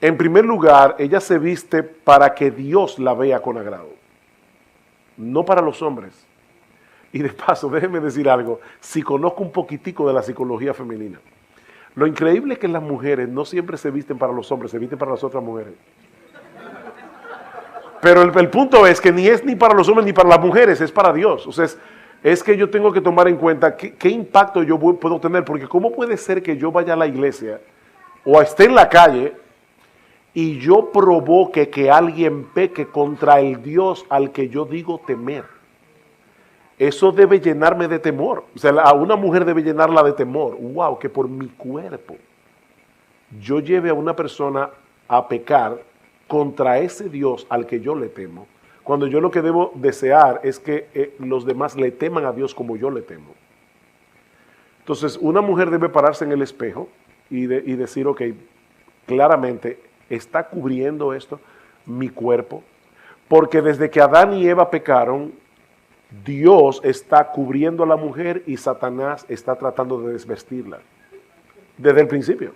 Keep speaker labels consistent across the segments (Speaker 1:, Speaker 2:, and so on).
Speaker 1: En primer lugar, ella se viste para que Dios la vea con agrado, no para los hombres. Y de paso, déjenme decir algo, si conozco un poquitico de la psicología femenina, lo increíble es que las mujeres no siempre se visten para los hombres, se visten para las otras mujeres. Pero el punto es que ni es ni para los hombres ni para las mujeres, es para Dios. O sea, es que yo tengo que tomar en cuenta qué impacto yo puedo tener, porque ¿cómo puede ser que yo vaya a la iglesia o esté en la calle y yo provoque que alguien peque contra el Dios al que yo digo temer? Eso debe llenarme de temor. O sea, a una mujer debe llenarla de temor. Wow, que por mi cuerpo yo lleve a una persona a pecar contra ese Dios al que yo le temo, cuando yo lo que debo desear es que los demás le teman a Dios como yo le temo. Entonces, una mujer debe pararse en el espejo y decir, ok, claramente, ¿está cubriendo esto mi cuerpo? Porque desde que Adán y Eva pecaron, Dios está cubriendo a la mujer y Satanás está tratando de desvestirla. Desde el principio.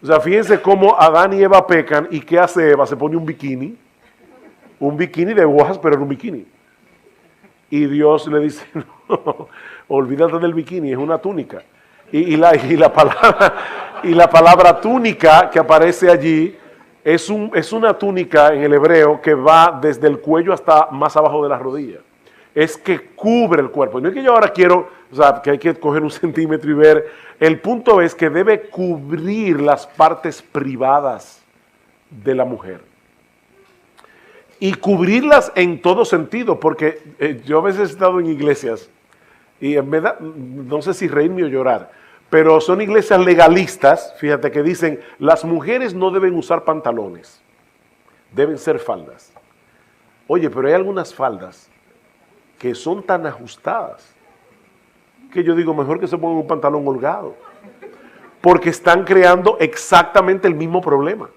Speaker 1: O sea, fíjense cómo Adán y Eva pecan y ¿qué hace Eva? Se pone un bikini de hojas, pero en un bikini. Y Dios le dice, no, olvídate del bikini, es una túnica. Y la palabra túnica que aparece allí es una túnica en el hebreo que va desde el cuello hasta más abajo de la rodilla. Es que cubre el cuerpo. No es que yo ahora quiero, o sea, que hay que coger un centímetro y ver. El punto es que debe cubrir las partes privadas de la mujer. Y cubrirlas en todo sentido, porque yo a veces he estado en iglesias y en verdad, no sé si reírme o llorar, pero son iglesias legalistas, fíjate, que dicen, las mujeres no deben usar pantalones, deben ser faldas. Oye, pero hay algunas faldas que son tan ajustadas que yo digo, mejor que se pongan un pantalón holgado, porque están creando exactamente el mismo problema.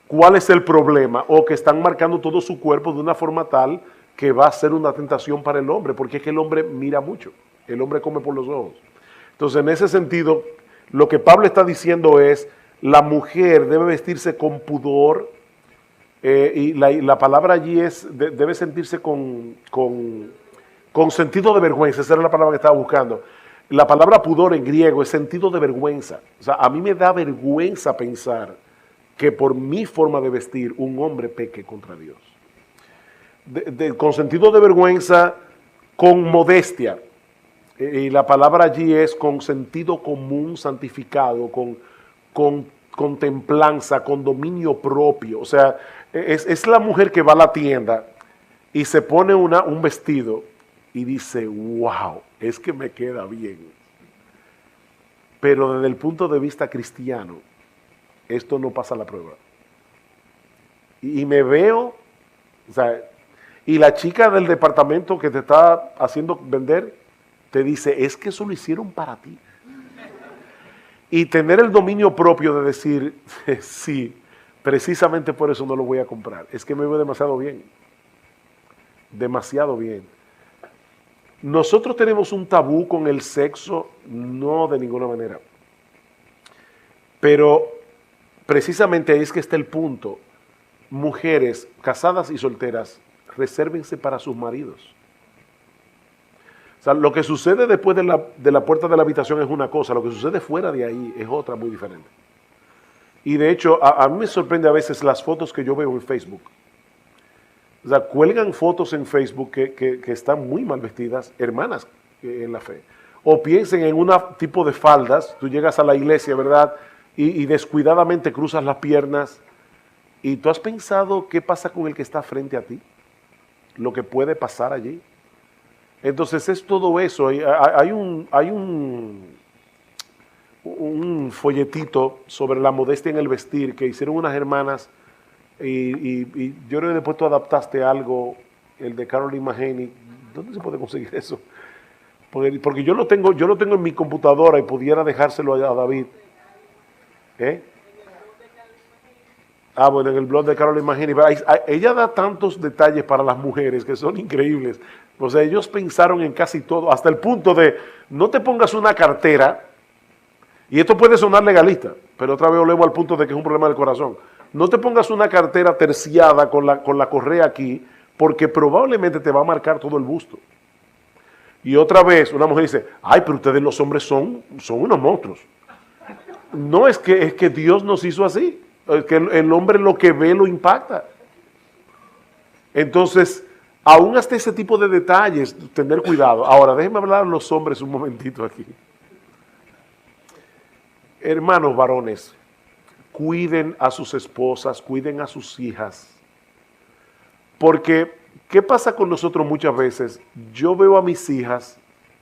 Speaker 1: ¿Cuál es el problema? O que están marcando todo su cuerpo de una forma tal que va a ser una tentación para el hombre, porque es que el hombre mira mucho, el hombre come por los ojos. Entonces, en ese sentido, lo que Pablo está diciendo es, la mujer debe vestirse con pudor, y la palabra allí es, debe sentirse con sentido de vergüenza, esa era la palabra que estaba buscando. La palabra pudor en griego es sentido de vergüenza. O sea, a mí me da vergüenza pensar que por mi forma de vestir un hombre peque contra Dios. Con sentido de vergüenza, con modestia. Y la palabra allí es con sentido común santificado, con templanza, con dominio propio. O sea, es la mujer que va a la tienda y se pone un vestido y dice, wow, es que me queda bien. Pero desde el punto de vista cristiano, esto no pasa la prueba. Y me veo, o sea, y la chica del departamento que te está haciendo vender, te dice, es que eso lo hicieron para ti. Y tener el dominio propio de decir, sí, precisamente por eso no lo voy a comprar. Es que me veo demasiado bien. Demasiado bien. Nosotros tenemos un tabú con el sexo, no de ninguna manera. Pero precisamente ahí es que está el punto. Mujeres casadas y solteras, resérvense para sus maridos. O sea, lo que sucede después de la puerta de la habitación es una cosa, lo que sucede fuera de ahí es otra muy diferente. Y de hecho, a mí me sorprende a veces las fotos que yo veo en Facebook. O sea, cuelgan fotos en Facebook que están muy mal vestidas, hermanas en la fe. O piensen en un tipo de faldas, tú llegas a la iglesia, ¿verdad? Y descuidadamente cruzas las piernas. ¿Y tú has pensado qué pasa con el que está frente a ti? Lo que puede pasar allí. Entonces es todo eso. Hay un folletito sobre la modestia en el vestir que hicieron unas hermanas y yo creo que después tú adaptaste algo, el de Caroline Mahoney. ¿Dónde se puede conseguir eso? Porque yo lo tengo en mi computadora y pudiera dejárselo a David. Bueno, en el blog de Caroline Mahoney. Ella da tantos detalles para las mujeres que son increíbles. O sea, ellos pensaron en casi todo, hasta el punto de no te pongas una cartera, y esto puede sonar legalista, pero otra vez volvemos al punto de que es un problema del corazón. No te pongas una cartera terciada con la correa aquí, porque probablemente te va a marcar todo el busto. Y otra vez una mujer dice, ay, pero ustedes los hombres son unos monstruos. No, es que Dios nos hizo así. Es que el hombre lo que ve lo impacta. Entonces, aún hasta ese tipo de detalles, tener cuidado. Ahora, déjenme hablar a los hombres un momentito aquí. Hermanos varones, cuiden a sus esposas, cuiden a sus hijas. Porque, ¿qué pasa con nosotros muchas veces? Yo veo a mis hijas,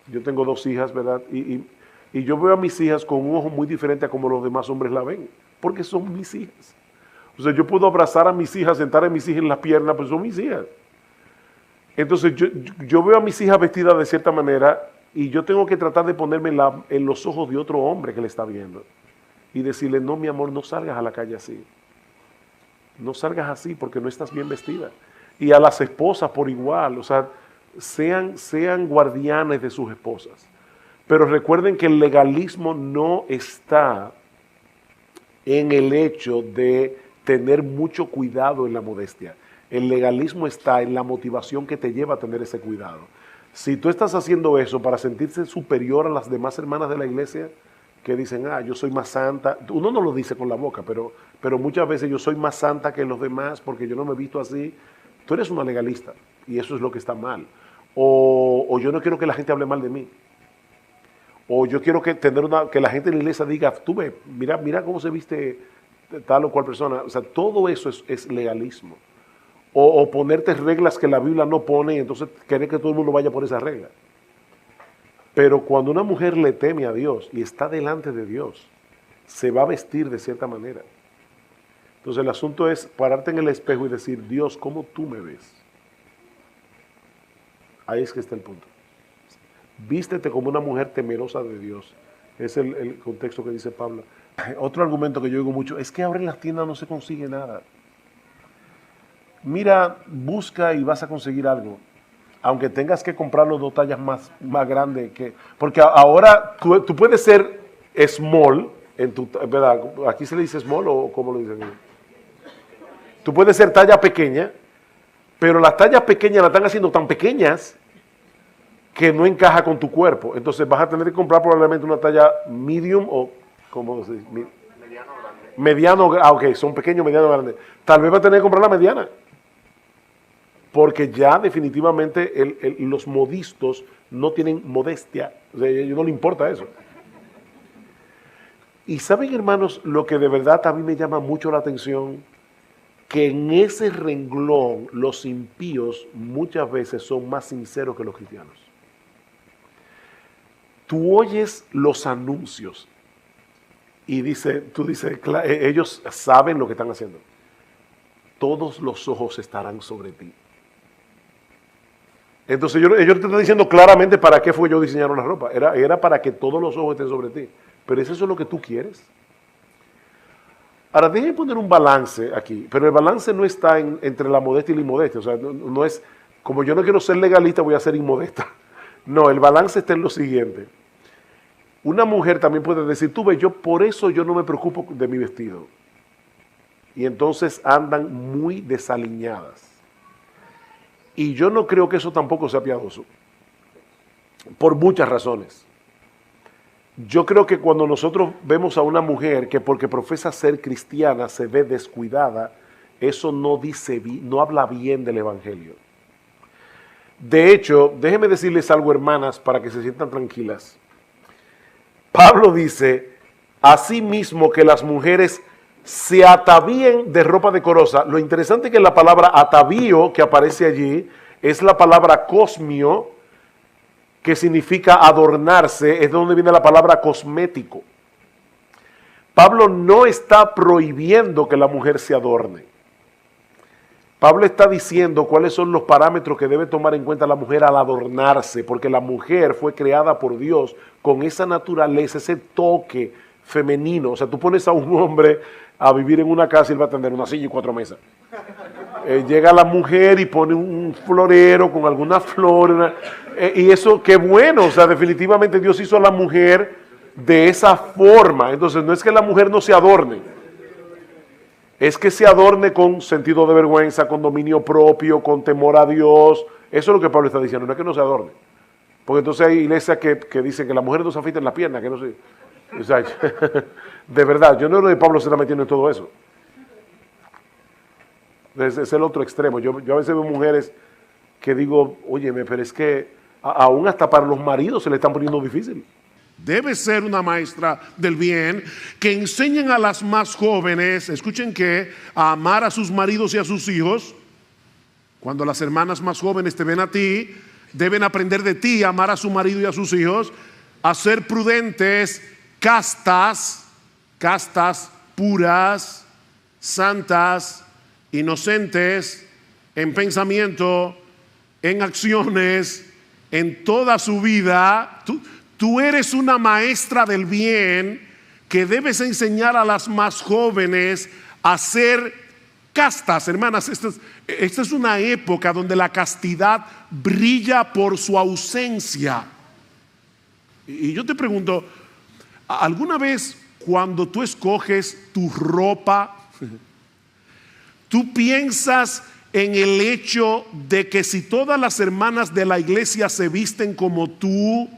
Speaker 1: yo tengo 2 hijas, ¿verdad? Y yo veo a mis hijas con un ojo muy diferente a como los demás hombres la ven, porque son mis hijas. O sea, yo puedo abrazar a mis hijas, sentar a mis hijas en las piernas, pero son mis hijas. Entonces, yo veo a mis hijas vestidas de cierta manera y yo tengo que tratar de ponerme en los ojos de otro hombre que le está viendo y decirle, no, mi amor, no salgas a la calle así. No salgas así porque no estás bien vestida. Y a las esposas por igual, o sea, sean guardianes de sus esposas. Pero recuerden que el legalismo no está en el hecho de tener mucho cuidado en la modestia. El legalismo está en la motivación que te lleva a tener ese cuidado. Si tú estás haciendo eso para sentirse superior a las demás hermanas de la iglesia, que dicen, yo soy más santa, uno no lo dice con la boca, pero muchas veces yo soy más santa que los demás porque yo no me he visto así, tú eres una legalista y eso es lo que está mal. O yo no quiero que la gente hable mal de mí. O yo quiero que la gente en la iglesia diga, tú ve, mira cómo se viste tal o cual persona. O sea, todo eso es legalismo. O ponerte reglas que la Biblia no pone y entonces querer que todo el mundo vaya por esa regla. Pero cuando una mujer le teme a Dios y está delante de Dios, se va a vestir de cierta manera. Entonces el asunto es pararte en el espejo y decir, Dios, ¿cómo tú me ves? Ahí es que está el punto. Vístete como una mujer temerosa de Dios. Es el contexto que dice Pablo. Otro argumento que yo digo mucho es que ahora en las tiendas no se consigue nada. Mira, busca y vas a conseguir algo. Aunque tengas que comprarlo 2 tallas más grandes. Porque ahora tú puedes ser small, ¿verdad? ¿Aquí se le dice small o cómo lo dicen? Tú puedes ser talla pequeña, pero las tallas pequeñas las están haciendo tan pequeñas que no encaja con tu cuerpo. Entonces vas a tener que comprar probablemente una talla medium o, ¿cómo se dice? Mediano, ok, son pequeños, mediano, grande. Tal vez vas a tener que comprar la mediana. Porque ya definitivamente los modistos no tienen modestia. O sea, a ellos no les importa eso. Y saben, hermanos, lo que de verdad a mí me llama mucho la atención, que en ese renglón los impíos muchas veces son más sinceros que los cristianos. Tú oyes los anuncios y tú dices, ellos saben lo que están haciendo. Todos los ojos estarán sobre ti. Entonces ellos te están diciendo claramente para qué fue yo diseñaron la ropa. Era para que todos los ojos estén sobre ti. Pero ¿es eso lo que tú quieres? Ahora, déjenme poner un balance aquí. Pero el balance no está entre la modestia y la inmodestia. O sea, no es, como yo no quiero ser legalista, voy a ser inmodesta. No, el balance está en lo siguiente. Una mujer también puede decir, tú ves, por eso yo no me preocupo de mi vestido. Y entonces andan muy desaliñadas. Y yo no creo que eso tampoco sea piadoso, por muchas razones. Yo creo que cuando nosotros vemos a una mujer que porque profesa ser cristiana se ve descuidada, eso no habla bien del evangelio. De hecho, déjenme decirles algo, hermanas, para que se sientan tranquilas. Pablo dice, asimismo que las mujeres se atavíen de ropa decorosa. Lo interesante es que la palabra atavío que aparece allí es la palabra cosmio, que significa adornarse, es de donde viene la palabra cosmético. Pablo no está prohibiendo que la mujer se adorne. Pablo está diciendo cuáles son los parámetros que debe tomar en cuenta la mujer al adornarse, porque la mujer fue creada por Dios con esa naturaleza, ese toque femenino. O sea, tú pones a un hombre a vivir en una casa y él va a tener una silla y 4 mesas. Llega la mujer y pone un florero con alguna flor, y eso, qué bueno. O sea, definitivamente Dios hizo a la mujer de esa forma. Entonces, no es que la mujer no se adorne. es que se adorne con sentido de vergüenza, con dominio propio, con temor a Dios. Eso es lo que Pablo está diciendo, no es que no se adorne. Porque entonces hay iglesias que dicen que las mujeres no se afeiten la pierna, que no se... O sea, de verdad, yo no creo que Pablo se está metiendo en todo eso. Es el otro extremo. Yo a veces veo mujeres que digo, óyeme, pero es que aún hasta para los maridos se le están poniendo difícil.
Speaker 2: Debe ser una maestra del bien que enseñen a las más jóvenes, escuchen que, a amar a sus maridos y a sus hijos. Cuando las hermanas más jóvenes te ven a ti, deben aprender de ti a amar a su marido y a sus hijos, a ser prudentes, castas, puras, santas, inocentes, en pensamiento, en acciones, en toda su vida. Tú eres una maestra del bien que debes enseñar a las más jóvenes a ser castas, hermanas. Esta es una época donde la castidad brilla por su ausencia. Y yo te pregunto, ¿alguna vez cuando tú escoges tu ropa, tú piensas en el hecho de que si todas las hermanas de la iglesia se visten como tú,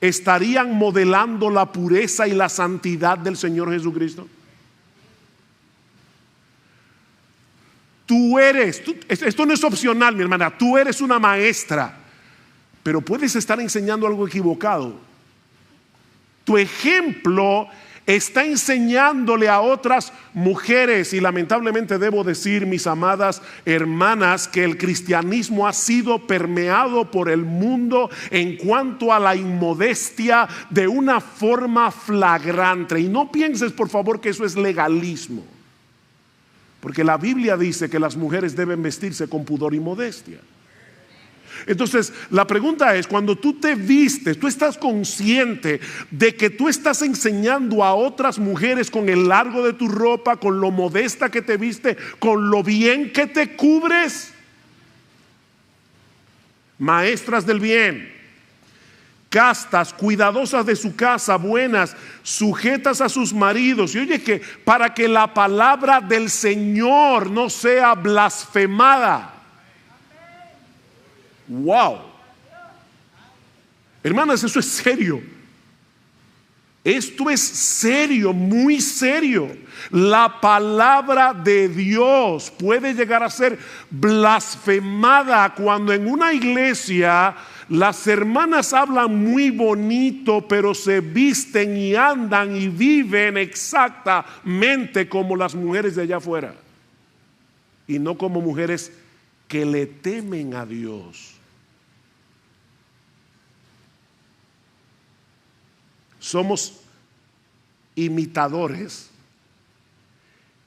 Speaker 2: estarían modelando la pureza y la santidad del Señor Jesucristo? Esto no es opcional, mi hermana, tú eres una maestra, pero puedes estar enseñando algo equivocado. Tu ejemplo está enseñándole a otras mujeres, y lamentablemente debo decir, mis amadas hermanas, que el cristianismo ha sido permeado por el mundo en cuanto a la inmodestia de una forma flagrante. Y no pienses, por favor, que eso es legalismo, porque la Biblia dice que las mujeres deben vestirse con pudor y modestia. Entonces, la pregunta es, cuando tú te vistes, tú estás consciente de que tú estás enseñando a otras mujeres con el largo de tu ropa, con lo modesta que te viste, con lo bien que te cubres. Maestras del bien, castas, cuidadosas de su casa, buenas, sujetas a sus maridos. Y oye, que para que la palabra del Señor no sea blasfemada. Wow, hermanas, eso es serio. Esto es serio, muy serio. La palabra de Dios puede llegar a ser blasfemada cuando en una iglesia las hermanas hablan muy bonito, pero se visten y andan y viven exactamente como las mujeres de allá afuera, y no como mujeres que le temen a Dios. Somos imitadores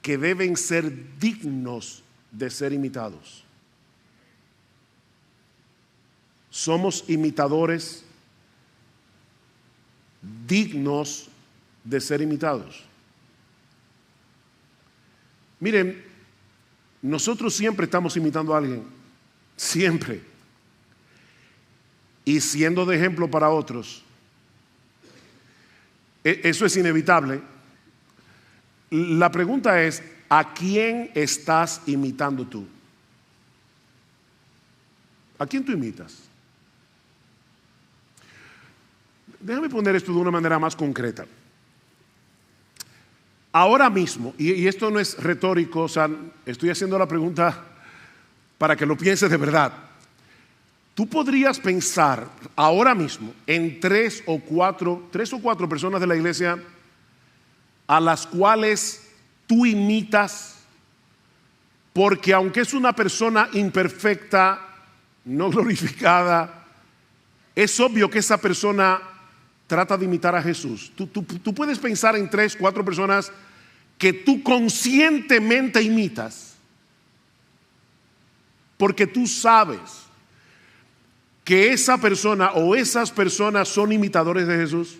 Speaker 2: que deben ser dignos de ser imitados. Somos imitadores dignos de ser imitados. Miren, nosotros siempre estamos imitando a alguien, siempre, y siendo de ejemplo para otros. Eso es inevitable. La pregunta es, ¿a quién estás imitando tú? ¿A quién tú imitas? Déjame poner esto de una manera más concreta. Ahora mismo, y esto no es retórico, o sea, estoy haciendo la pregunta para que lo pienses de verdad. Tú podrías pensar ahora mismo en tres o cuatro personas de la iglesia a las cuales tú imitas, porque aunque es una persona imperfecta, no glorificada, es obvio que esa persona trata de imitar a Jesús. Tú puedes pensar en 3, 4 personas que tú conscientemente imitas, porque tú sabes que esa persona o esas personas son imitadores de Jesús.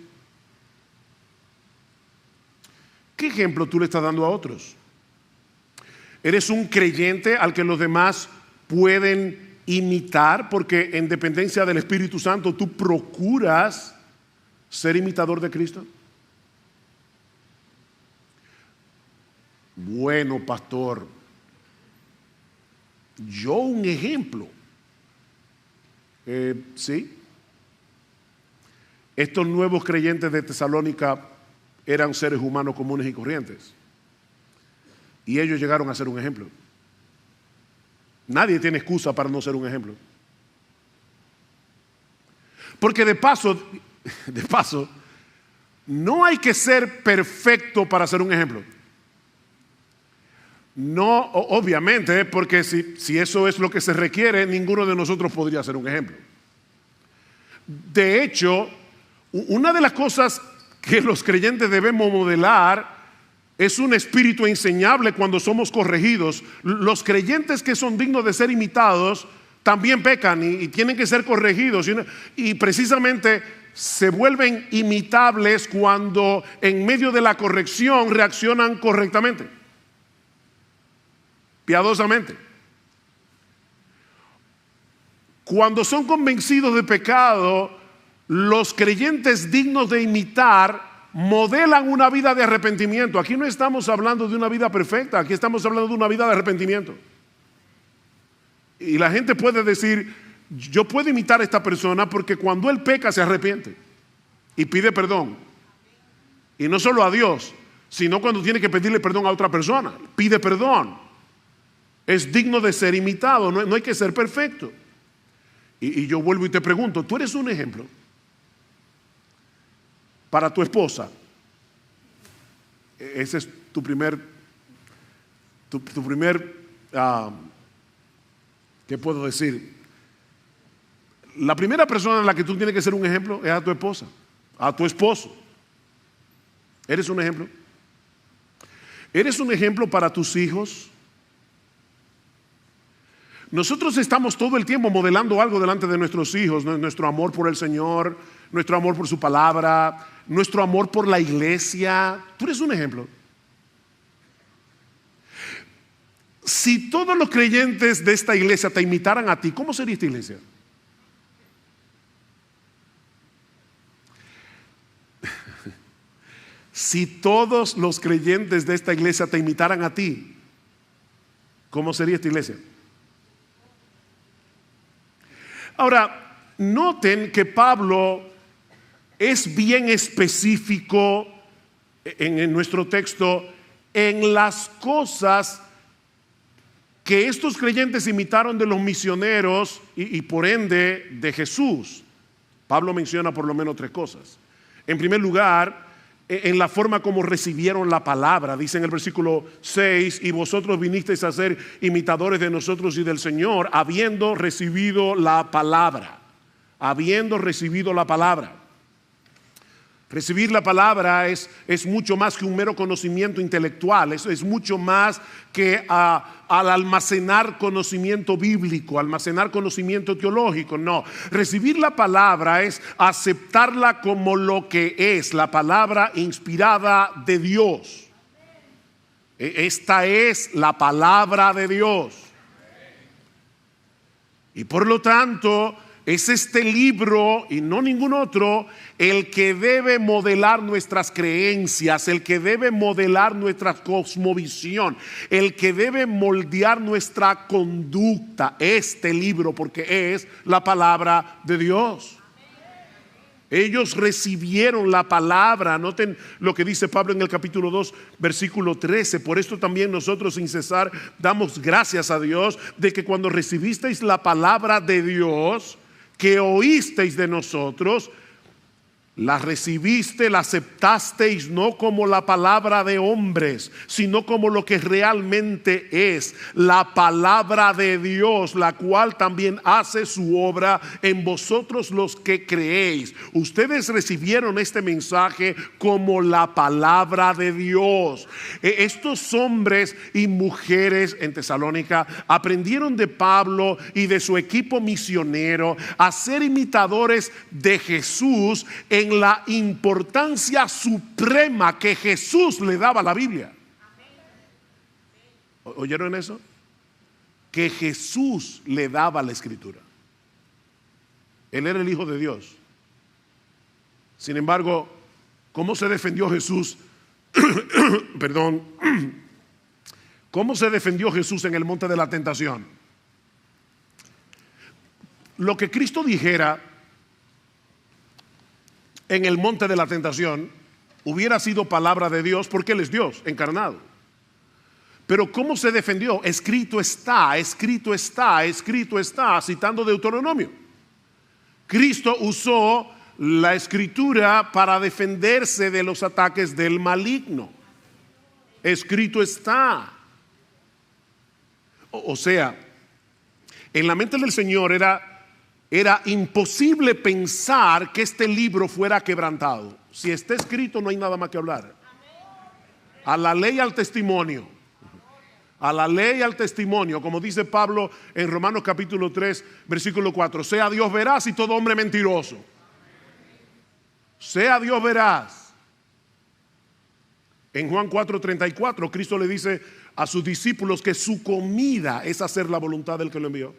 Speaker 2: ¿Qué ejemplo tú le estás dando a otros? ¿Eres un creyente al que los demás pueden imitar? Porque en dependencia del Espíritu Santo tú procuras ser imitador de Cristo. Bueno, pastor, yo un ejemplo. Sí. Estos nuevos creyentes de Tesalónica eran seres humanos comunes y corrientes. Y ellos llegaron a ser un ejemplo. Nadie tiene excusa para no ser un ejemplo. Porque de paso, no hay que ser perfecto para ser un ejemplo. No, obviamente, porque si eso es lo que se requiere, ninguno de nosotros podría ser un ejemplo. De hecho, una de las cosas que los creyentes debemos modelar es un espíritu enseñable cuando somos corregidos. Los creyentes que son dignos de ser imitados también pecan y tienen que ser corregidos. Y precisamente se vuelven imitables cuando en medio de la corrección reaccionan correctamente, piadosamente. Cuando son convencidos de pecado, los creyentes dignos de imitar modelan una vida de arrepentimiento. Aquí no estamos hablando de una vida perfecta, aquí estamos hablando de una vida de arrepentimiento. Y la gente puede decir, yo puedo imitar a esta persona porque cuando él peca se arrepiente y pide perdón. Y no solo a Dios, sino cuando tiene que pedirle perdón a otra persona, pide perdón. Es digno de ser imitado, no hay que ser perfecto. Y yo vuelvo y te pregunto, ¿tú eres un ejemplo para tu esposa? Ese es tu primer, ¿qué puedo decir? La primera persona en la que tú tienes que ser un ejemplo es a tu esposa, a tu esposo. ¿Eres un ejemplo? ¿Eres un ejemplo para tus hijos? Nosotros estamos todo el tiempo modelando algo delante de nuestros hijos, nuestro amor por el Señor, nuestro amor por su palabra, nuestro amor por la iglesia. Tú eres un ejemplo. Si todos los creyentes de esta iglesia te imitaran a ti, ¿cómo sería esta iglesia? Si todos los creyentes de esta iglesia te imitaran a ti, ¿cómo sería esta iglesia? Ahora, noten que Pablo es bien específico en nuestro texto en las cosas que estos creyentes imitaron de los misioneros y por ende de Jesús. Pablo menciona por lo menos 3 cosas. En primer lugar, en la forma como recibieron la palabra. Dice en el versículo 6, y vosotros vinisteis a ser imitadores de nosotros y del Señor, habiendo recibido la palabra. Habiendo recibido la palabra. Recibir la palabra es mucho más que un mero conocimiento intelectual, es mucho más que al almacenar conocimiento bíblico, almacenar conocimiento teológico. No, recibir la palabra es aceptarla como lo que es, la palabra inspirada de Dios. Esta es la palabra de Dios. Y por lo tanto, es este libro y no ningún otro el que debe modelar nuestras creencias, el que debe modelar nuestra cosmovisión, el que debe moldear nuestra conducta. Este libro, porque es la palabra de Dios. Ellos recibieron la palabra. Noten lo que dice Pablo en el capítulo 2, versículo 13. Por esto también nosotros sin cesar damos gracias a Dios de que cuando recibisteis la palabra de Dios que oísteis de nosotros, la recibiste, la aceptasteis no como la palabra de hombres, sino como lo que realmente es, la palabra de Dios, la cual también hace su obra en vosotros los que creéis. Ustedes recibieron este mensaje como la palabra de Dios. Estos hombres y mujeres en Tesalónica aprendieron de Pablo y de su equipo misionero a ser imitadores de Jesús en la importancia suprema que Jesús le daba a la Biblia. ¿Oyeron eso? Que Jesús le daba a la Escritura. Él era el Hijo de Dios. Sin embargo, ¿cómo se defendió Jesús? Perdón. ¿Cómo se defendió Jesús en el monte de la tentación? Lo que Cristo dijera en el monte de la tentación hubiera sido palabra de Dios, porque Él es Dios encarnado. Pero ¿cómo se defendió? Escrito está, escrito está, escrito está, citando Deuteronomio. Cristo usó la escritura para defenderse de los ataques del maligno. Escrito está. O sea, en la mente del Señor era imposible pensar que este libro fuera quebrantado. Si está escrito, no hay nada más que hablar. A la ley, al testimonio. A la ley, al testimonio, como dice Pablo en Romanos capítulo 3, versículo 4. Sea Dios veraz y todo hombre mentiroso. Sea Dios veraz. En Juan 4:34, Cristo le dice a sus discípulos que su comida es hacer la voluntad del que lo envió.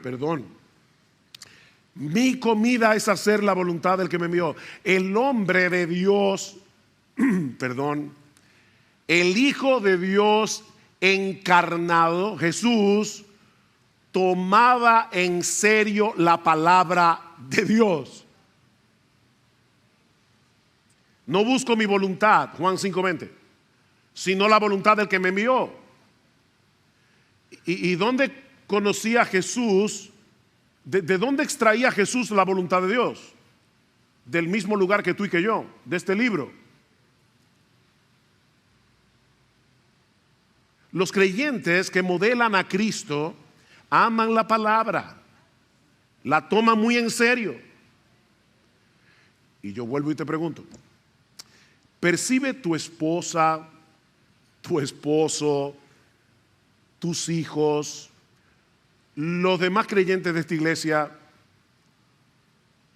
Speaker 2: Perdón. Mi comida es hacer la voluntad del que me envió. El hombre de Dios, perdón, el Hijo de Dios encarnado, Jesús, tomaba en serio la palabra de Dios. No busco mi voluntad, Juan 5:20, sino la voluntad del que me envió. ¿Y dónde conocía Jesús? ¿De dónde extraía Jesús la voluntad de Dios? Del mismo lugar que tú y que yo, de este libro. Los creyentes que modelan a Cristo aman la palabra, la toman muy en serio. Y yo vuelvo y te pregunto, ¿percibe tu esposa, tu esposo, tus hijos, los demás creyentes de esta iglesia,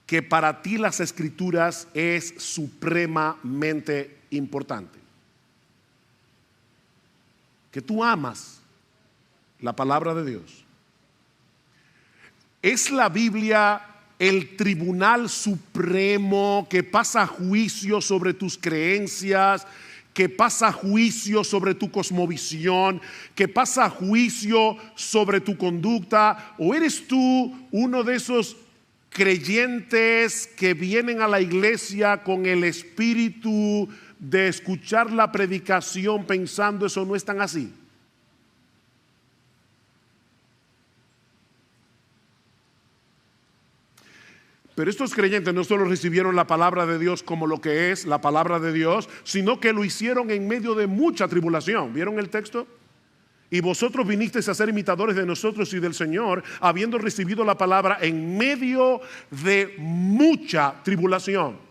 Speaker 2: que para ti las escrituras es supremamente importante? Que tú amas la palabra de Dios. ¿Es la Biblia el tribunal supremo que pasa juicio sobre tus creencias, que pasa juicio sobre tu cosmovisión, que pasa juicio sobre tu conducta? ¿O eres tú uno de esos creyentes que vienen a la iglesia con el espíritu de escuchar la predicación pensando eso no es tan así? Pero estos creyentes no solo recibieron la palabra de Dios como lo que es la palabra de Dios, sino que lo hicieron en medio de mucha tribulación. ¿Vieron el texto? Y vosotros vinisteis a ser imitadores de nosotros y del Señor, habiendo recibido la palabra en medio de mucha tribulación.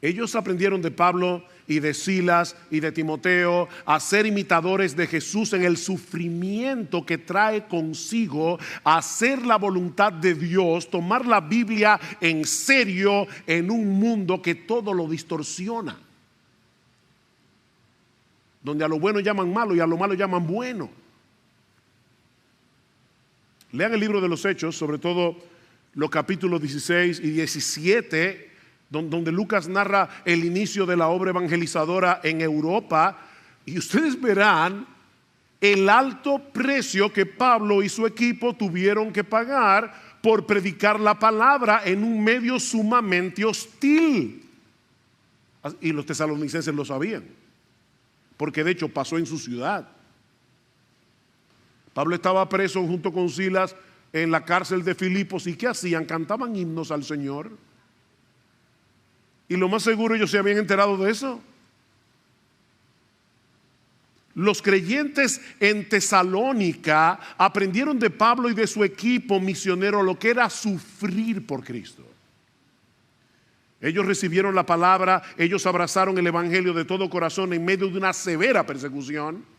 Speaker 2: Ellos aprendieron de Pablo y de Silas y de Timoteo a ser imitadores de Jesús en el sufrimiento que trae consigo hacer la voluntad de Dios, tomar la Biblia en serio en un mundo que todo lo distorsiona, donde a lo bueno llaman malo y a lo malo llaman bueno. Lean el libro de los Hechos, sobre todo los capítulos 16 y 17, donde Lucas narra el inicio de la obra evangelizadora en Europa, y ustedes verán el alto precio que Pablo y su equipo tuvieron que pagar por predicar la palabra en un medio sumamente hostil. Y los tesalonicenses lo sabían, porque de hecho pasó en su ciudad. Pablo estaba preso junto con Silas en la cárcel de Filipos, y ¿qué hacían? Cantaban himnos al Señor. Y lo más seguro ellos se habían enterado de eso. Los creyentes en Tesalónica aprendieron de Pablo y de su equipo misionero lo que era sufrir por Cristo. Ellos recibieron la palabra, ellos abrazaron el evangelio de todo corazón en medio de una severa persecución.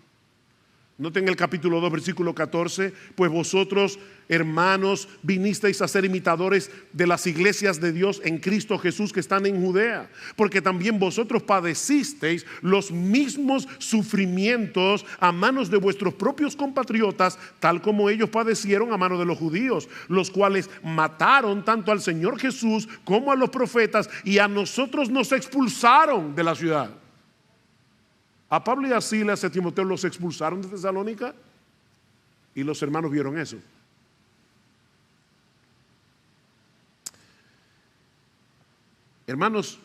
Speaker 2: Noten el capítulo 2, versículo 14. Pues vosotros, hermanos, vinisteis a ser imitadores de las iglesias de Dios en Cristo Jesús que están en Judea, porque también vosotros padecisteis los mismos sufrimientos a manos de vuestros propios compatriotas, tal como ellos padecieron a manos de los judíos, los cuales mataron tanto al Señor Jesús como a los profetas, y a nosotros nos expulsaron de la ciudad. A Pablo y a Silas y a Timoteo los expulsaron de Tesalónica y los hermanos vieron eso. Hermanos,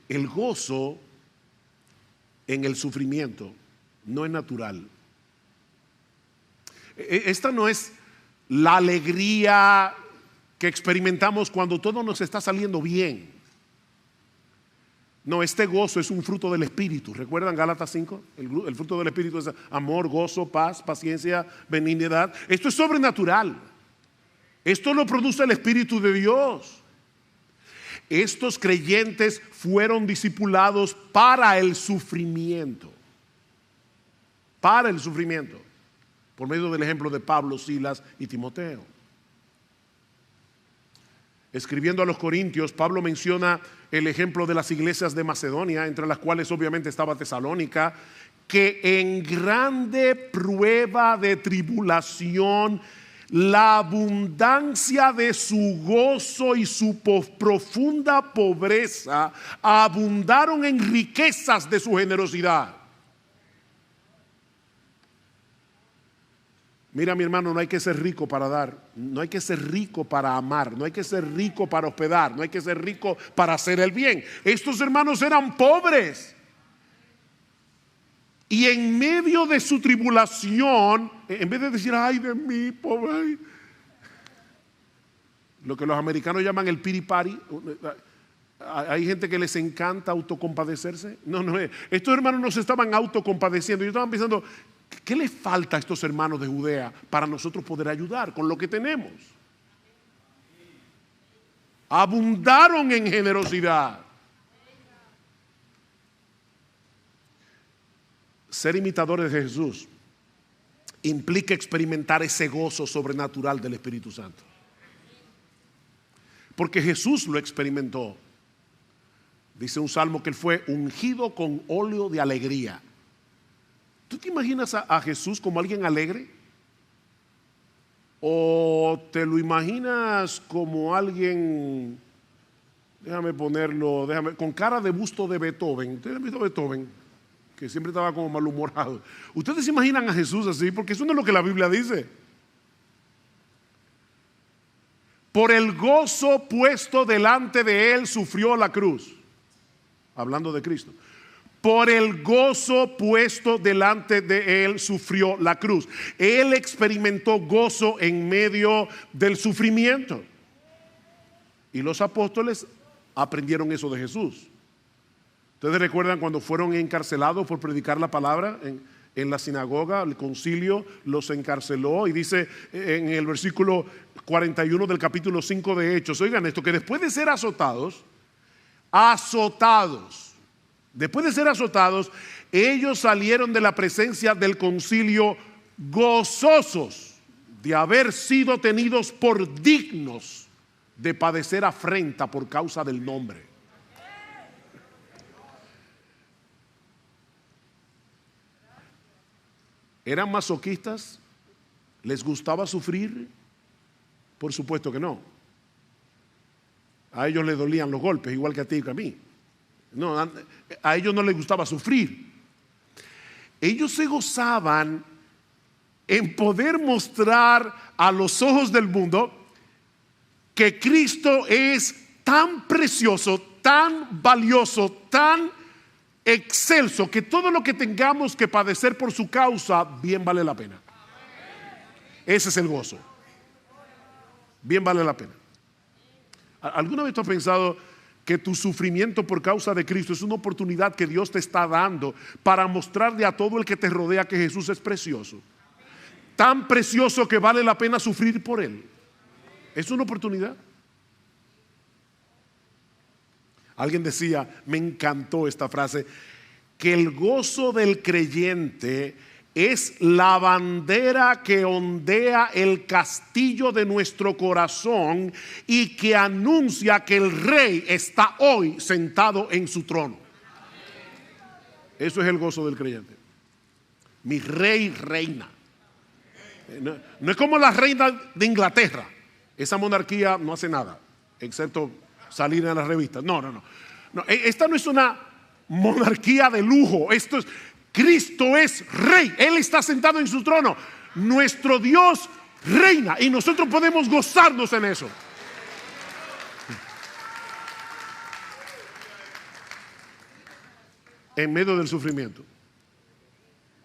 Speaker 2: el gozo en el sufrimiento no es natural. Esta no es la alegría que experimentamos cuando todo nos está saliendo bien. No, este gozo es un fruto del Espíritu. ¿Recuerdan Gálatas 5? El fruto del Espíritu es amor, gozo, paz, paciencia, benignidad. Esto es sobrenatural. Esto lo produce el Espíritu de Dios. Estos creyentes fueron discipulados para el sufrimiento. Para el sufrimiento. Por medio del ejemplo de Pablo, Silas y Timoteo. Escribiendo a los Corintios, Pablo menciona el ejemplo de las iglesias de Macedonia, entre las cuales obviamente estaba Tesalónica, que en grande prueba de tribulación, la abundancia de su gozo y su profunda pobreza abundaron en riquezas de su generosidad. Mira, mi hermano, no hay que ser rico para dar, no hay que ser rico para amar, no hay que ser rico para hospedar, no hay que ser rico para hacer el bien. Estos hermanos eran pobres. Y en medio de su tribulación, en vez de decir, ay de mí, pobre, lo que los americanos llaman el pity party, hay gente que les encanta autocompadecerse. No, estos hermanos no se estaban autocompadeciendo, ellos estaban pensando, ¿qué le falta a estos hermanos de Judea para nosotros poder ayudar con lo que tenemos? Abundaron en generosidad. Ser imitadores de Jesús implica experimentar ese gozo sobrenatural del Espíritu Santo. Porque Jesús lo experimentó. Dice un salmo que él fue ungido con óleo de alegría. ¿Tú te imaginas a Jesús como alguien alegre? ¿O te lo imaginas como alguien, con cara de busto de Beethoven? ¿Ustedes han visto a Beethoven? Que siempre estaba como malhumorado. ¿Ustedes se imaginan a Jesús así? Porque eso no es lo que la Biblia dice. Por el gozo puesto delante de él sufrió la cruz. Hablando de Cristo. Por el gozo puesto delante de él sufrió la cruz. Él experimentó gozo en medio del sufrimiento. Y los apóstoles aprendieron eso de Jesús. ¿Ustedes recuerdan cuando fueron encarcelados por predicar la palabra en la sinagoga? El concilio los encarceló y dice en el versículo 41 del capítulo 5 de Hechos, oigan esto, que después de ser azotados, ellos salieron de la presencia del concilio gozosos de haber sido tenidos por dignos de padecer afrenta por causa del nombre. ¿Eran masoquistas? ¿Les gustaba sufrir? Por supuesto que no. A ellos les dolían los golpes, igual que a ti y que a mí. No, a ellos no les gustaba sufrir. Ellos se gozaban en poder mostrar a los ojos del mundo que Cristo es tan precioso, tan valioso, tan excelso, que todo lo que tengamos que padecer por su causa, bien vale la pena. Ese es el gozo. Bien vale la pena. ¿Alguna vez tú has pensado que tu sufrimiento por causa de Cristo es una oportunidad que Dios te está dando para mostrarle a todo el que te rodea que Jesús es precioso? Tan precioso que vale la pena sufrir por Él. Es una oportunidad. Alguien decía, me encantó esta frase, que el gozo del creyente es la bandera que ondea el castillo de nuestro corazón y que anuncia que el Rey está hoy sentado en su trono. Eso es el gozo del creyente. Mi Rey reina. No es como la reina de Inglaterra. Esa monarquía no hace nada, excepto salir en las revistas. No. Esta no es una monarquía de lujo. Cristo es rey. Él está sentado en su trono. Nuestro Dios reina y nosotros podemos gozarnos en eso. En medio del sufrimiento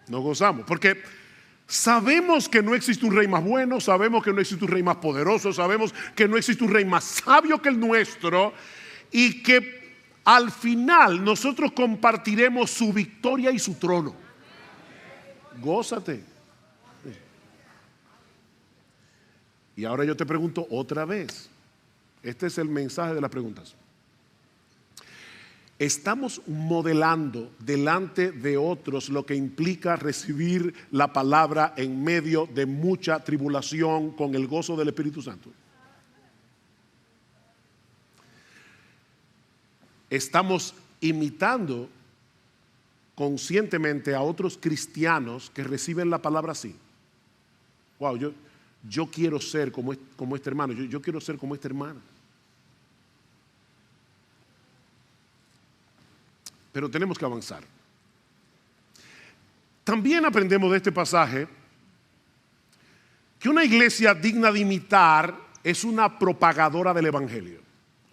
Speaker 2: nos gozamos, porque sabemos que no existe un rey más bueno, sabemos que no existe un rey más poderoso, sabemos que no existe un rey más sabio que el nuestro, y que al final nosotros compartiremos su victoria y su trono. Gózate. Y ahora yo te pregunto otra vez. Este es el mensaje de las preguntas. Estamos modelando delante de otros lo que implica recibir la palabra en medio de mucha tribulación con el gozo del Espíritu Santo. Estamos imitando conscientemente a otros cristianos que reciben la palabra así. Wow, yo quiero ser como este hermano, yo quiero ser como esta hermana. Pero tenemos que avanzar. También aprendemos de este pasaje que una iglesia digna de imitar es una propagadora del Evangelio.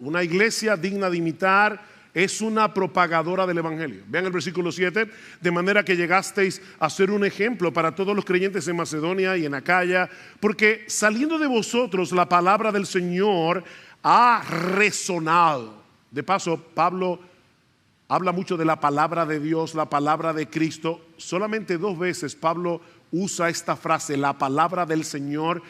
Speaker 2: Una iglesia digna de imitar es una propagadora del Evangelio. Vean el versículo 7, de manera que llegasteis a ser un ejemplo para todos los creyentes en Macedonia y en Acaya, porque saliendo de vosotros la palabra del Señor ha resonado. De paso, Pablo habla mucho de la palabra de Dios, la palabra de Cristo. Solamente 2 veces Pablo usa esta frase, la palabra del Señor,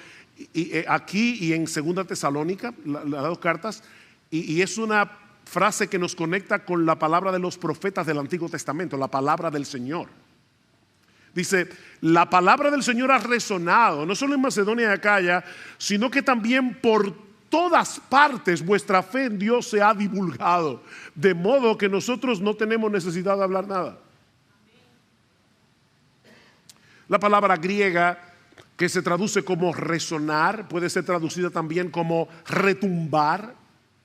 Speaker 2: aquí y en 2 Tesalónica, las 2 cartas, y es una frase que nos conecta con la palabra de los profetas del Antiguo Testamento, la palabra del Señor. Dice, la palabra del Señor ha resonado, no solo en Macedonia y Acaya, sino que también por todas partes vuestra fe en Dios se ha divulgado, de modo que nosotros no tenemos necesidad de hablar nada. La palabra griega que se traduce como resonar puede ser traducida también como retumbar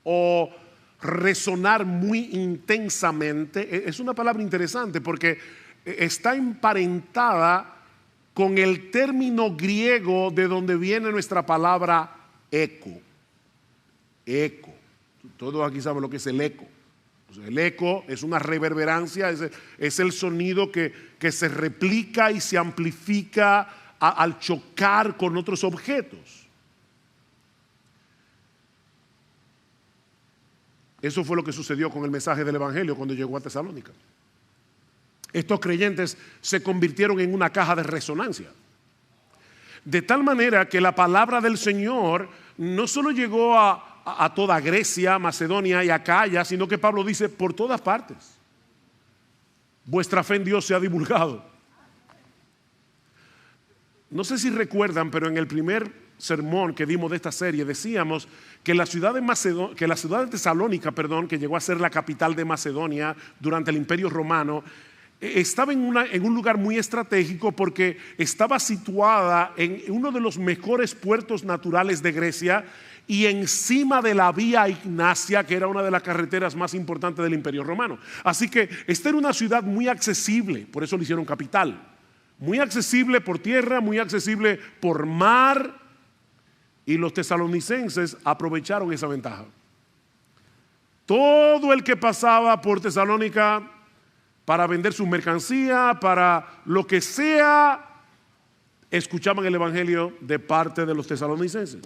Speaker 2: o resonar muy intensamente. Es una palabra interesante porque está emparentada con el término griego de donde viene nuestra palabra eco. Eco. Todos aquí saben lo que es el eco. El eco es una reverberancia, es el sonido que se replica y se amplifica al chocar con otros objetos. Eso fue lo que sucedió con el mensaje del Evangelio cuando llegó a Tesalónica. Estos creyentes se convirtieron en una caja de resonancia. De tal manera que la palabra del Señor no solo llegó a toda Grecia, Macedonia y Acaya, sino que Pablo dice por todas partes. Vuestra fe en Dios se ha divulgado. No sé si recuerdan, pero en el primer sermón que dimos de esta serie decíamos que la ciudad de Tesalónica, que llegó a ser la capital de Macedonia durante el Imperio Romano, estaba en un lugar muy estratégico porque estaba situada en uno de los mejores puertos naturales de Grecia y encima de la vía Ignacia, que era una de las carreteras más importantes del Imperio Romano. Así que esta era una ciudad muy accesible, por eso le hicieron capital. Muy accesible por tierra, muy accesible por mar, y los tesalonicenses aprovecharon esa ventaja. Todo el que pasaba por Tesalónica para vender su mercancía, para lo que sea, escuchaban el Evangelio de parte de los tesalonicenses.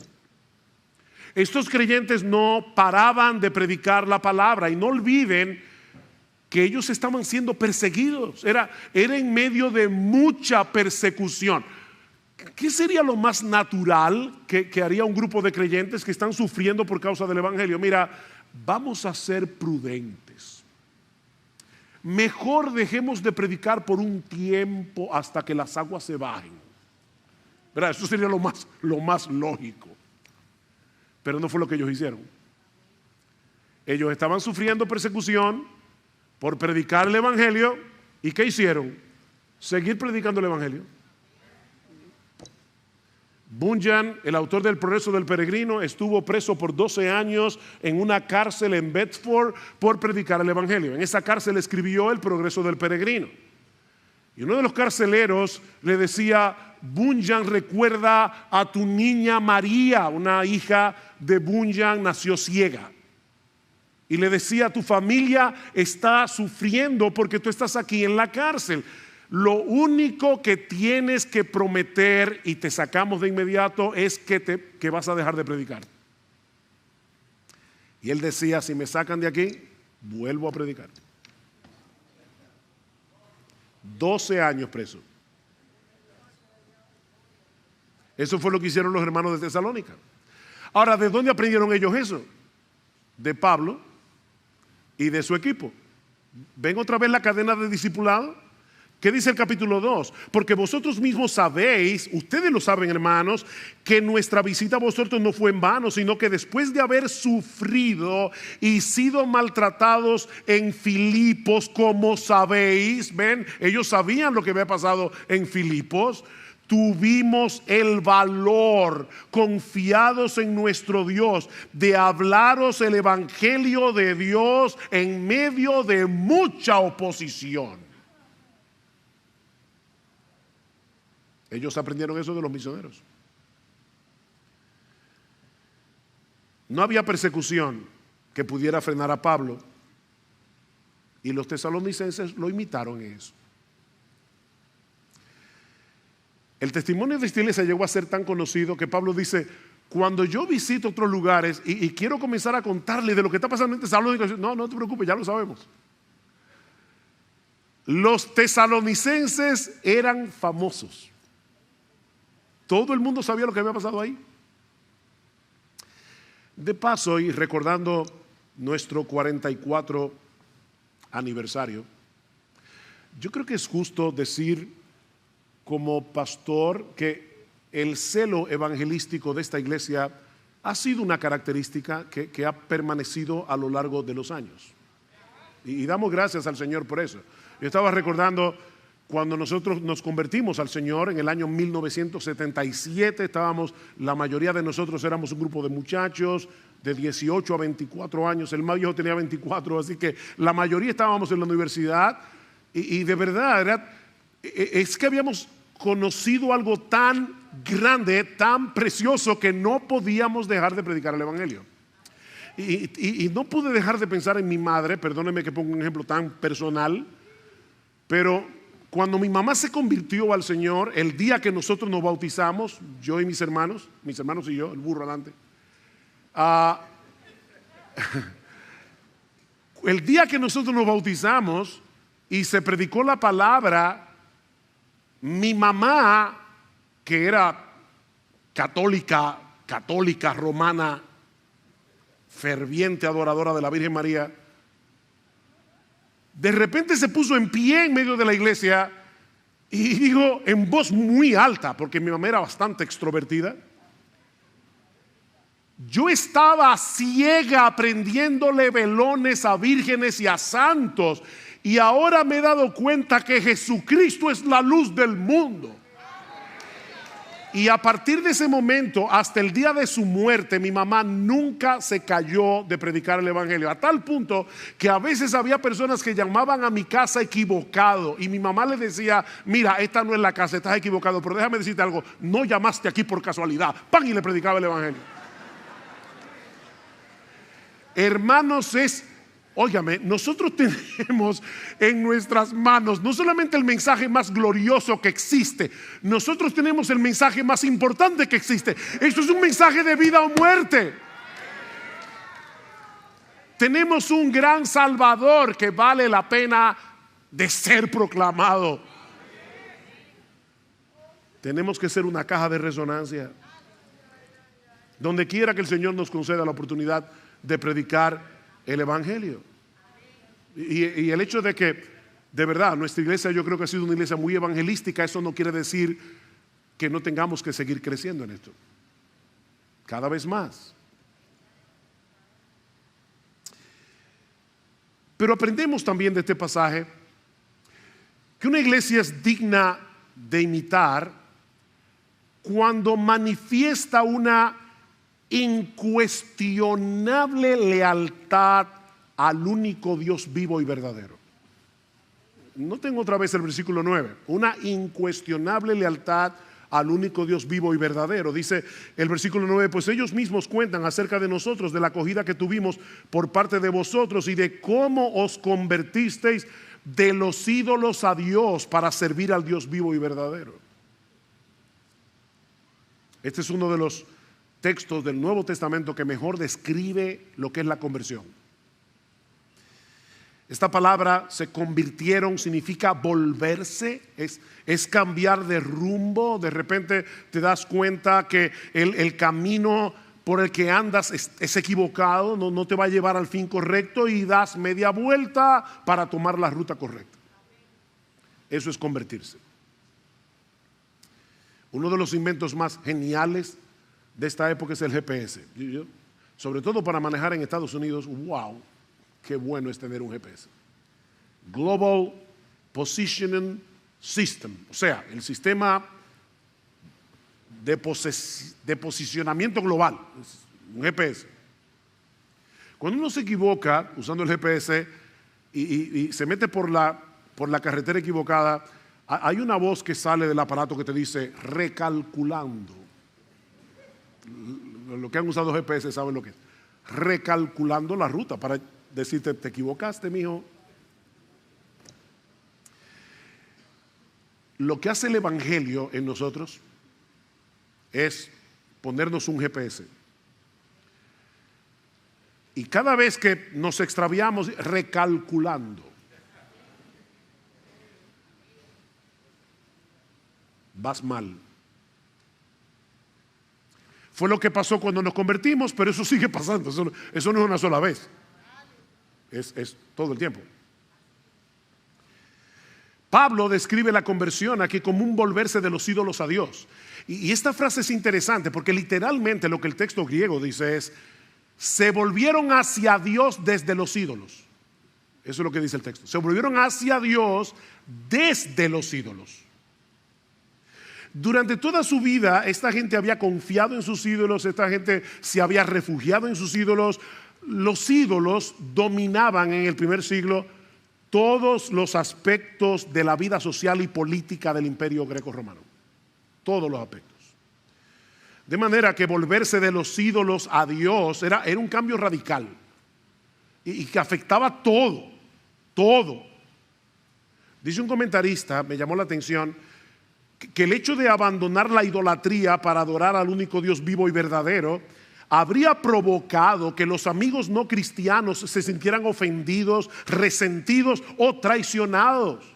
Speaker 2: Estos creyentes no paraban de predicar la palabra, y no olviden que ellos estaban siendo perseguidos. Era en medio de mucha persecución. ¿Qué sería lo más natural que haría un grupo de creyentes que están sufriendo por causa del Evangelio? Mira, vamos a ser prudentes. Mejor dejemos de predicar por un tiempo hasta que las aguas se bajen. ¿Verdad? Eso sería lo más lógico. Pero no fue lo que ellos hicieron. Ellos estaban sufriendo persecución por predicar el Evangelio. ¿Y qué hicieron? Seguir predicando el Evangelio. Bunyan, el autor del Progreso del Peregrino, estuvo preso por 12 años en una cárcel en Bedford por predicar el Evangelio. En esa cárcel escribió el Progreso del Peregrino. Y uno de los carceleros le decía: Bunyan, recuerda a tu niña María, una hija de Bunyan, nació ciega. Y le decía: tu familia está sufriendo porque tú estás aquí en la cárcel. Lo único que tienes que prometer, y te sacamos de inmediato, es que vas a dejar de predicar. Y él decía: si me sacan de aquí, vuelvo a predicar. 12 años preso. Eso fue lo que hicieron los hermanos de Tesalónica. Ahora, ¿de dónde aprendieron ellos eso? De Pablo y de su equipo. ¿Ven otra vez la cadena de discipulado? ¿Qué dice el capítulo 2? Porque vosotros mismos sabéis, ustedes lo saben, hermanos, que nuestra visita a vosotros no fue en vano, sino que después de haber sufrido y sido maltratados en Filipos, como sabéis, ven, ellos sabían lo que había pasado en Filipos, tuvimos el valor, confiados en nuestro Dios, de hablaros el evangelio de Dios en medio de mucha oposición. Ellos aprendieron eso de los misioneros. No había persecución que pudiera frenar a Pablo, y los tesalonicenses lo imitaron en eso. El testimonio de esta iglesia llegó a ser tan conocido que Pablo dice: cuando yo visito otros lugares y quiero comenzar a contarles de lo que está pasando en Tesalónica, no te preocupes, ya lo sabemos. Los tesalonicenses eran famosos. Todo el mundo sabía lo que había pasado ahí. De paso, y recordando nuestro 44 aniversario, yo creo que es justo decir como pastor que el celo evangelístico de esta iglesia ha sido una característica que ha permanecido a lo largo de los años. Y damos gracias al Señor por eso. Yo estaba recordando cuando nosotros nos convertimos al Señor en el año 1977, la mayoría de nosotros éramos un grupo de muchachos de 18 a 24 años, el más viejo tenía 24, así que la mayoría estábamos en la universidad y de verdad es que habíamos conocido algo tan grande, tan precioso, que no podíamos dejar de predicar el Evangelio. Y no pude dejar de pensar en mi madre, perdónenme que ponga un ejemplo tan personal, pero cuando mi mamá se convirtió al Señor, el día que nosotros nos bautizamos, yo y mis hermanos y yo, el burro adelante, el día que nosotros nos bautizamos y se predicó la palabra, mi mamá, que era católica romana, ferviente adoradora de la Virgen María, de repente se puso en pie en medio de la iglesia y dijo en voz muy alta, porque mi mamá era bastante extrovertida: yo estaba ciega aprendiéndole velones a vírgenes y a santos, y ahora me he dado cuenta que Jesucristo es la luz del mundo. Y a partir de ese momento hasta el día de su muerte, mi mamá nunca se calló de predicar el Evangelio, a tal punto que a veces había personas que llamaban a mi casa equivocado, y mi mamá le decía: mira, esta no es la casa, estás equivocado, pero déjame decirte algo, no llamaste aquí por casualidad. ¡Pam! Y le predicaba el Evangelio. Hermanos, óigame, nosotros tenemos en nuestras manos no solamente el mensaje más glorioso que existe, nosotros tenemos el mensaje más importante que existe. Esto es un mensaje de vida o muerte. Tenemos un gran Salvador que vale la pena de ser proclamado. Tenemos que ser una caja de resonancia. Donde quiera que el Señor nos conceda la oportunidad de predicar el Evangelio. Y el hecho de que, de verdad, nuestra iglesia, yo creo que ha sido una iglesia muy evangelística, eso no quiere decir que no tengamos que seguir creciendo en esto, cada vez más. Pero aprendemos también de este pasaje que una iglesia es digna de imitar cuando manifiesta una incuestionable lealtad al único Dios vivo y verdadero. Noten otra vez el versículo 9. Una incuestionable lealtad al único Dios vivo y verdadero. Dice el versículo 9, pues ellos mismos cuentan acerca de nosotros, de la acogida que tuvimos por parte de vosotros y de cómo os convertisteis de los ídolos a Dios para servir al Dios vivo y verdadero. Este es uno de los textos del Nuevo Testamento que mejor describe lo que es la conversión. Esta palabra, se convirtieron, significa volverse, es cambiar de rumbo. De repente te das cuenta que el camino por el que andas es equivocado, no te va a llevar al fin correcto y das media vuelta para tomar la ruta correcta. Eso es convertirse. Uno de los inventos más geniales de esta época es el GPS. Sobre todo para manejar en Estados Unidos, wow. Qué bueno es tener un GPS. Global Positioning System, o sea, el sistema de posicionamiento global, un GPS. Cuando uno se equivoca usando el GPS y se mete por la carretera equivocada, hay una voz que sale del aparato que te dice recalculando. Los que han usado GPS saben lo que es. Recalculando la ruta para decirte, te equivocaste, mijo. Lo que hace el Evangelio en nosotros es ponernos un GPS. Y cada vez que nos extraviamos, recalculando, vas mal. Fue lo que pasó cuando nos convertimos, pero eso sigue pasando. Eso no es una sola vez. Es todo el tiempo. Pablo describe la conversión aquí como un volverse de los ídolos a Dios. Y esta frase es interesante porque literalmente lo que el texto griego dice es: se volvieron hacia Dios desde los ídolos. Eso es lo que dice el texto. Se volvieron hacia Dios desde los ídolos. Durante toda su vida esta gente había confiado en sus ídolos, esta gente se había refugiado en sus ídolos. Los ídolos dominaban en el primer siglo todos los aspectos de la vida social y política del imperio greco-romano. Todos los aspectos. De manera que volverse de los ídolos a Dios era un cambio radical y que afectaba todo. Dice un comentarista, me llamó la atención, que el hecho de abandonar la idolatría para adorar al único Dios vivo y verdadero habría provocado que los amigos no cristianos se sintieran ofendidos, resentidos o traicionados.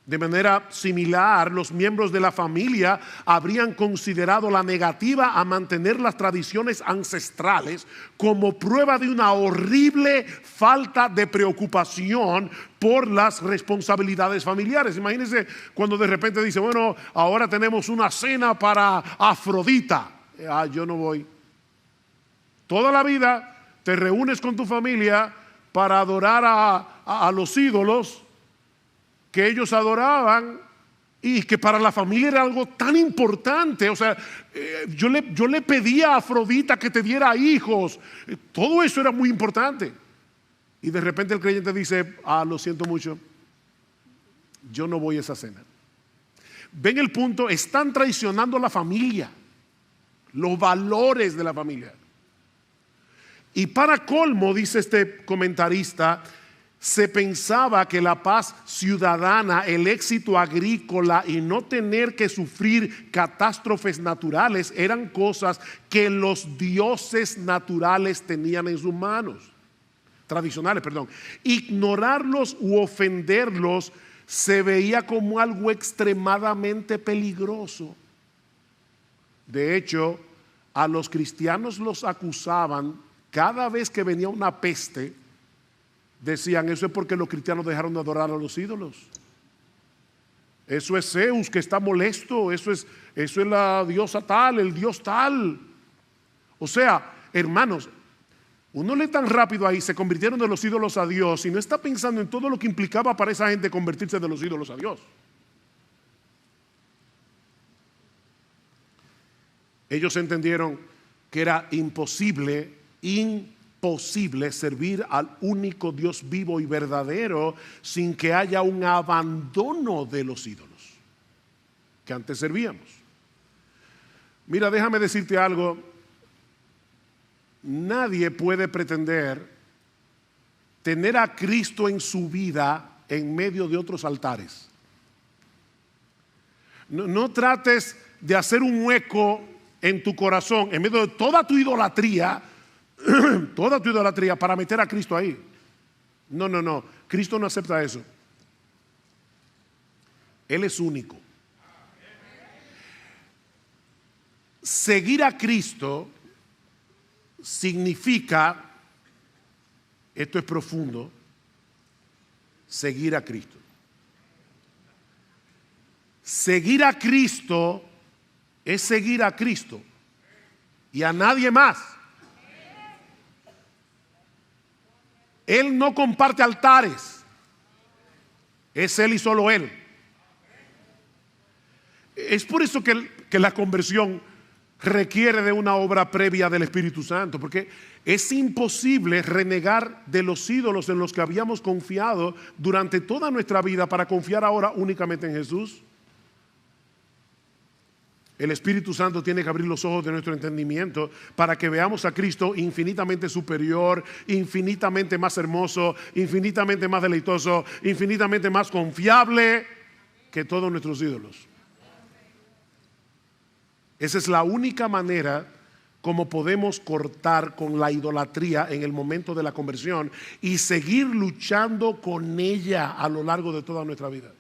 Speaker 2: De manera similar, los miembros de la familia habrían considerado la negativa a mantener las tradiciones ancestrales como prueba de una horrible falta de preocupación por las responsabilidades familiares. Imagínense cuando de repente dice, bueno, ahora tenemos una cena para Afrodita. Yo no voy. Toda la vida te reúnes con tu familia para adorar a los ídolos que ellos adoraban y que para la familia era algo tan importante. O sea, yo le pedía a Afrodita que te diera hijos. Todo eso era muy importante. Y de repente el creyente dice, lo siento mucho, yo no voy a esa cena. ¿Ven el punto? Están traicionando a la familia, los valores de la familia. Y para colmo, dice este comentarista, se pensaba que la paz ciudadana, el éxito agrícola y no tener que sufrir catástrofes naturales eran cosas que los dioses naturales tenían en sus manos, tradicionales, perdón. Ignorarlos u ofenderlos se veía como algo extremadamente peligroso. De hecho, a los cristianos los acusaban cada vez que venía una peste. Decían, eso es porque los cristianos dejaron de adorar a los ídolos. Eso es Zeus que está molesto, eso es la diosa tal, el dios tal. O sea, hermanos, uno lee tan rápido ahí, se convirtieron de los ídolos a Dios y no está pensando en todo lo que implicaba para esa gente convertirse de los ídolos a Dios. Ellos entendieron que era imposible servir al único Dios vivo y verdadero sin que haya un abandono de los ídolos que antes servíamos. Mira, déjame decirte algo. Nadie puede pretender tener a Cristo en su vida en medio de otros altares. No trates de hacer un hueco en tu corazón, en medio de toda tu idolatría, para meter a Cristo ahí. No. Cristo no acepta eso. Él es único. Seguir a Cristo significa, esto es profundo, seguir a Cristo. Seguir a Cristo es seguir a Cristo y a nadie más. Él no comparte altares, es Él y solo Él. Es por eso que la conversión requiere de una obra previa del Espíritu Santo, porque es imposible renegar de los ídolos en los que habíamos confiado durante toda nuestra vida para confiar ahora únicamente en Jesús. El Espíritu Santo tiene que abrir los ojos de nuestro entendimiento para que veamos a Cristo infinitamente superior, infinitamente más hermoso, infinitamente más deleitoso, infinitamente más confiable que todos nuestros ídolos. Esa es la única manera como podemos cortar con la idolatría en el momento de la conversión y seguir luchando con ella a lo largo de toda nuestra vida.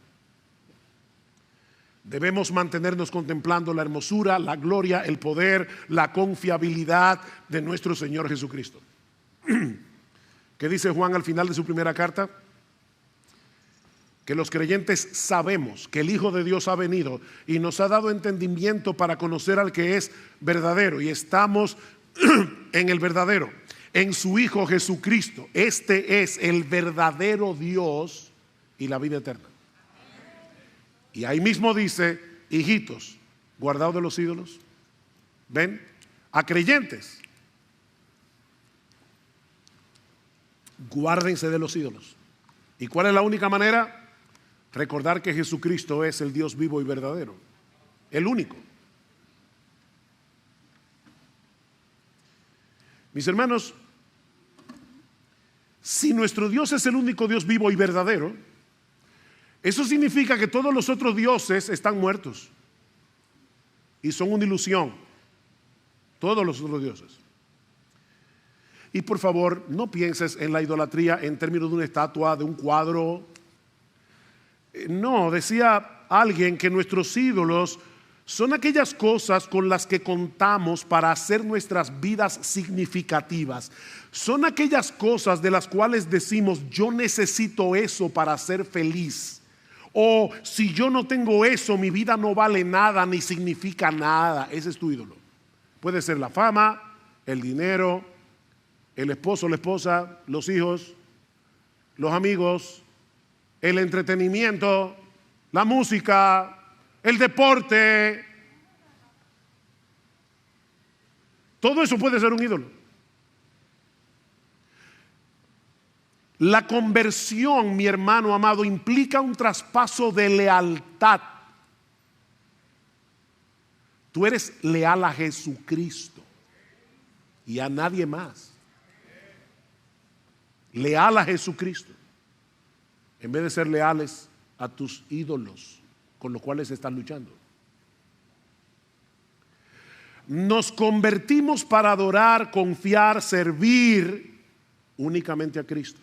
Speaker 2: Debemos mantenernos contemplando la hermosura, la gloria, el poder, la confiabilidad de nuestro Señor Jesucristo. ¿Qué dice Juan al final de su primera carta? Que los creyentes sabemos que el Hijo de Dios ha venido y nos ha dado entendimiento para conocer al que es verdadero, y estamos en el verdadero, en su Hijo Jesucristo. Este es el verdadero Dios y la vida eterna. Y ahí mismo dice: hijitos, guardaos de los ídolos. ¿Ven? A creyentes, guárdense de los ídolos. ¿Y cuál es la única manera? Recordar que Jesucristo es el Dios vivo y verdadero, el único. Mis hermanos, si nuestro Dios es el único Dios vivo y verdadero, eso significa que todos los otros dioses están muertos y son una ilusión. Todos los otros dioses. Y por favor, no pienses en la idolatría en términos de una estatua, de un cuadro. No, decía alguien que nuestros ídolos son aquellas cosas con las que contamos para hacer nuestras vidas significativas. Son aquellas cosas de las cuales decimos: yo necesito eso para ser feliz. O si yo no tengo eso, mi vida no vale nada ni significa nada. Ese es tu ídolo. Puede ser la fama, el dinero, el esposo, la esposa, los hijos, los amigos, el entretenimiento, la música, el deporte. Todo eso puede ser un ídolo. La conversión, mi hermano amado, implica un traspaso de lealtad. Tú eres leal a Jesucristo y a nadie más. Leal a Jesucristo, en vez de ser leales a tus ídolos con los cuales estás luchando. Nos convertimos para adorar, confiar, servir únicamente a Cristo.